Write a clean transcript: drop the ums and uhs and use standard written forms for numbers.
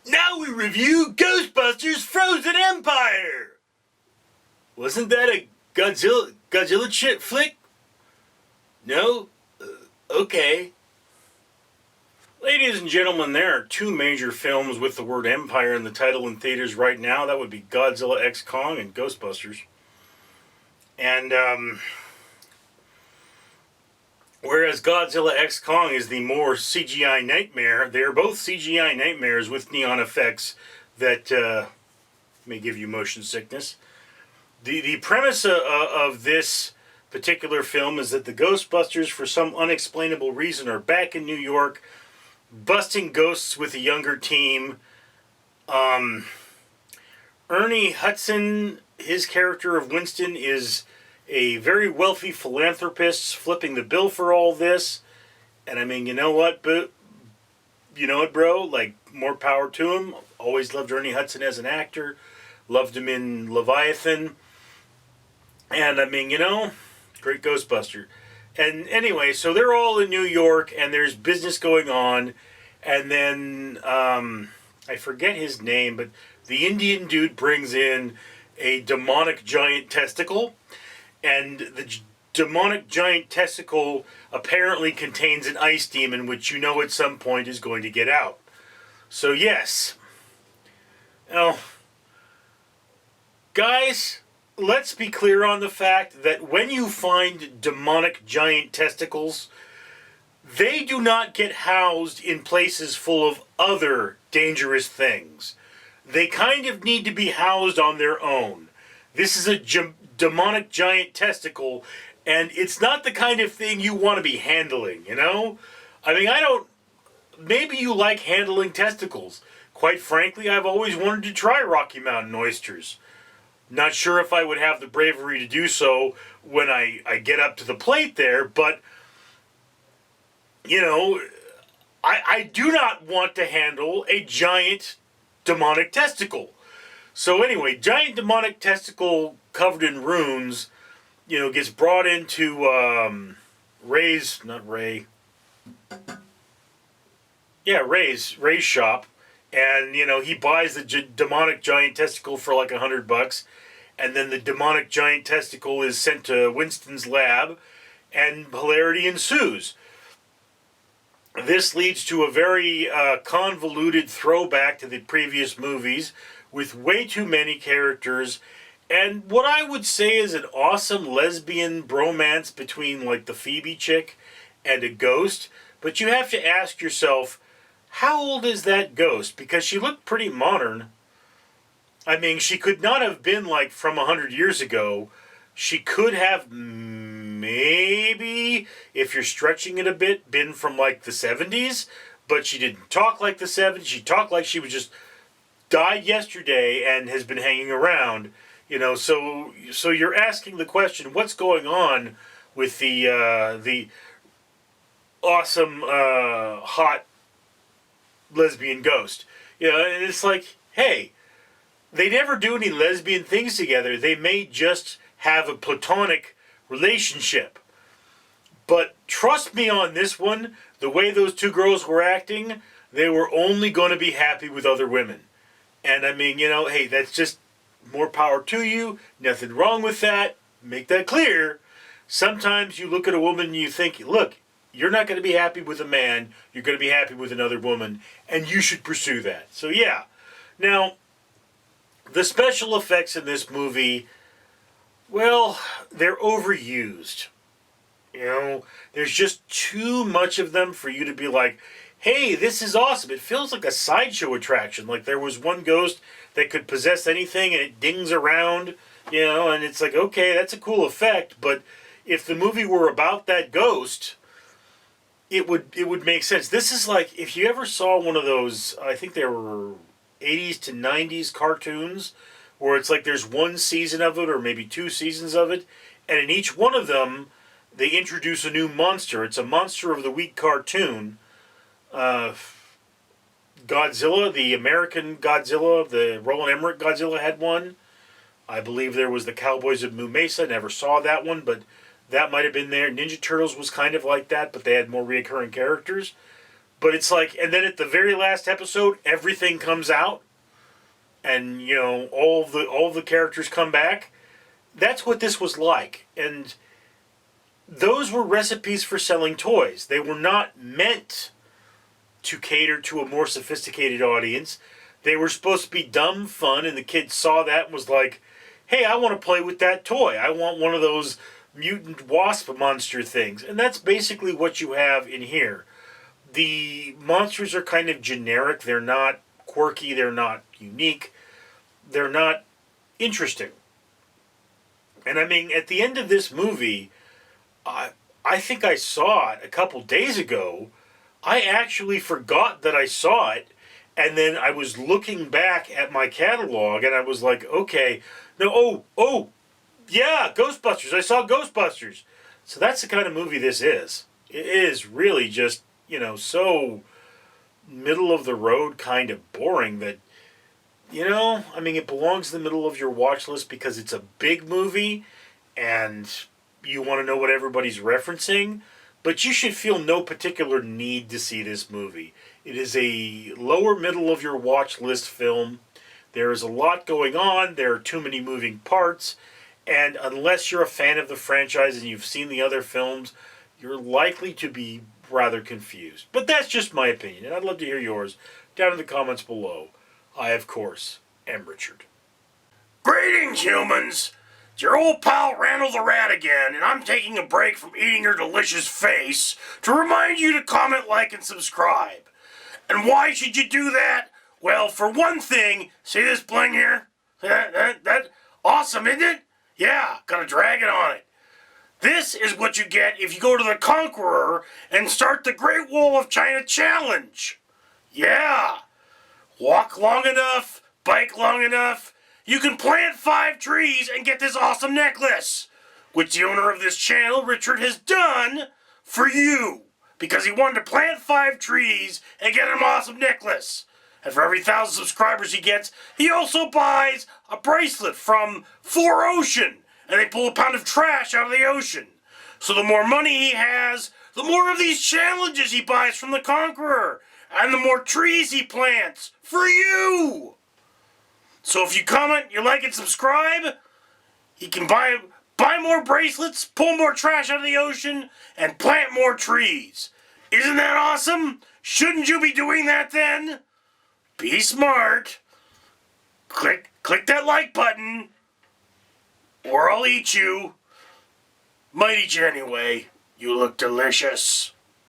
Now we review Ghostbusters Frozen Empire! Wasn't that a Godzilla shit flick? No? Okay. Ladies and gentlemen, there are two major films with the word Empire in the title in theaters right now. That would be Godzilla x Kong and Ghostbusters. And, whereas Godzilla x Kong is the more CGI nightmare, they are both CGI nightmares with neon effects that may give you motion sickness. The premise of this particular film is that the Ghostbusters, for some unexplainable reason, are back in New York, busting ghosts with a younger team. Ernie Hudson, his character of Winston, is a very wealthy philanthropist flipping the bill for all this. And I mean, you know what, bro? Like, more power to him. Always loved Ernie Hudson as an actor. Loved him in Leviathan. And I mean, great Ghostbuster. And anyway, so they're all in New York, and there's business going on. And then, I forget his name, but the Indian dude brings in a demonic giant testicle. And the demonic giant testicle apparently contains an ice demon, which at some point is going to get out. So yes. Now, guys, let's be clear on the fact that when you find demonic giant testicles, they do not get housed in places full of other dangerous things. They kind of need to be housed on their own. This is a demonic giant testicle, and it's not the kind of thing you want to be handling, I mean, maybe you like handling testicles. Quite frankly, I've always wanted to try Rocky Mountain oysters. Not sure if I would have the bravery to do so when I get up to the plate there, but, I do not want to handle a giant demonic testicle. So anyway, giant demonic testicle covered in runes, gets brought into Ray's shop, and he buys the demonic giant testicle for like $100, and then the demonic giant testicle is sent to Winston's lab, and hilarity ensues. This leads to a very convoluted throwback to the previous movies, with way too many characters, and what I would say is an awesome lesbian bromance between like the Phoebe chick and a ghost. But you have to ask yourself, how old is that ghost? Because she looked pretty modern. I mean, she could not have been like from 100 years ago. She could have maybe, if you're stretching it a bit, been from like the 70s. But she didn't talk like the 70s. She talked like she was just died yesterday and has been hanging around, so you're asking the question, what's going on with the awesome hot lesbian ghost? And it's like, hey, they never do any lesbian things together. They may just have a platonic relationship. But trust me on this one, the way those two girls were acting, they were only going to be happy with other women. And I mean, hey, that's just more power to you. Nothing wrong with that. Make that clear. Sometimes you look at a woman and you think, look, you're not going to be happy with a man. You're going to be happy with another woman. And you should pursue that. So yeah. Now, the special effects in this movie, well, they're overused. There's just too much of them for you to be like, hey, this is awesome. It feels like a sideshow attraction. Like there was one ghost that could possess anything and it dings around, and it's like, okay, that's a cool effect. But if the movie were about that ghost, it would make sense. This is like, if you ever saw one of those, I think they were 80s to 90s cartoons, where it's like there's one season of it or maybe two seasons of it, and in each one of them, they introduce a new monster. It's a Monster of the Week cartoon. Godzilla, the American Godzilla, the Roland Emmerich Godzilla had one. I believe there was the Cowboys of Moo Mesa. Never saw that one, but that might have been there. Ninja Turtles was kind of like that, but they had more recurring characters. But it's like, and then at the very last episode, everything comes out, and you know all the characters come back. That's what this was like, and those were recipes for selling toys. They were not meant to cater to a more sophisticated audience. They were supposed to be dumb fun, and the kids saw that and was like, hey, I want to play with that toy. I want one of those mutant wasp monster things. And that's basically what you have in here. The monsters are kind of generic. They're not quirky. They're not unique. They're not interesting. And I mean, at the end of this movie, I think I saw it a couple days ago. I actually forgot that I saw it. And then I was looking back at my catalog and I was like, okay, no, yeah, Ghostbusters. I saw Ghostbusters. So that's the kind of movie this is. It is really just, you know, so middle of the road kind of boring that, you know, I mean, it belongs in the middle of your watch list because it's a big movie and you want to know what everybody's referencing, but you should feel no particular need to see this movie. It is a lower middle of your watch list film. There is a lot going on. There are too many moving parts. And unless you're a fan of the franchise and you've seen the other films, you're likely to be rather confused. But that's just my opinion, and I'd love to hear yours down in the comments below. I, of course, am Richard. Greetings, humans! It's your old pal Randall the Rat again, and I'm taking a break from eating your delicious face to remind you to comment, like, and subscribe. And why should you do that? Well, for one thing, see this bling here? That awesome, isn't it? Yeah, got a dragon on it. This is what you get if you go to the Conqueror and start the Great Wall of China Challenge. Yeah. Walk long enough, bike long enough, you can plant 5 trees and get this awesome necklace, which the owner of this channel, Richard, has done for you, because he wanted to plant 5 trees and get an awesome necklace. And for every 1,000 subscribers he gets, he also buys a bracelet from 4Ocean, and they pull a pound of trash out of the ocean. So the more money he has, the more of these challenges he buys from the Conqueror, and the more trees he plants for you. So if you comment, you like and subscribe, he can buy more bracelets, pull more trash out of the ocean, and plant more trees. Isn't that awesome? Shouldn't you be doing that then? Be smart. Click that like button, or I'll eat you. Might eat you anyway. You look delicious.